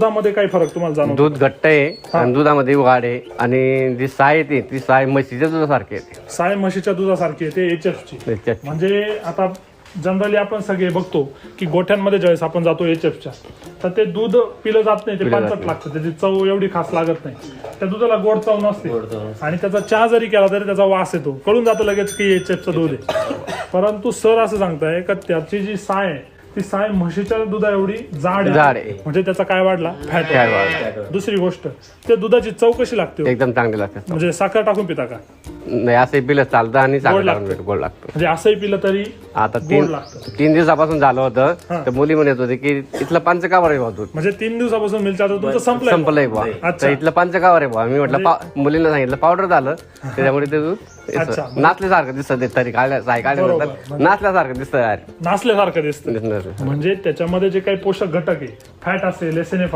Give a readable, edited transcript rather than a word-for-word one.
दुधामध्ये काय फरक तुम्हाला जाणवतो? दूध घट्ट आहे आणि दुधामध्ये वाढ आहे आणि जी साय येते ती साय म्हशीच्या दुधासारखी येते. साय म्हशीच्या दुधासारखी आहे ते HF ची. त्याच्यात म्हणजे आता जनरली आपण सगळे बघतो की गोठ्यांमध्ये ज्यावेळेस आपण जातो HFच्या, तर ते दूध पिलं जात नाही, ते पांचट लागतं, त्याची चव एवढी खास लागत नाही, त्या दुधाला गोड चव नसते आणि त्याचा चहा जरी केला तरी त्याचा वास येतो, कळून जातं लगेच की HFचं दूध आहे. परंतु सर असं सांगताय का त्याची जी साय आहे ती साय म्हशीच्या दुधा एवढी जाड आहे, म्हणजे त्याचा काय वाढला? फॅट. दुसरी गोष्ट, त्या दुधाची चव कशी लागते? एकदम चांगली लागते. म्हणजे साखर टाकून पिता का? नाही, असंही पिलं चालतं आणि गोड लागतं. म्हणजे असंही पिलं तरी आता गोड लागतं. 3 दिवसापासून झालं होतं, तर मुली म्हणत होते की इथलं पंचकावर आहे भाऊ दूध. म्हणजे 3 दिवसापासून मिल्क चार्जर तुमचं संपलंय बुवा, तर इथलं पंचकावर आहे बुवा. मी म्हटलं मुलींना सांगितलं पावडर झालं, त्याच्यामुळे ते दूध नाचल्यासारखं दिसत, तरी नाचल्यासारखं दिसत, नाचल्यासारखं दिसतं. म्हणजे त्याच्यामध्ये जे काही पोषक घटक आहे, फॅट असेल, SNF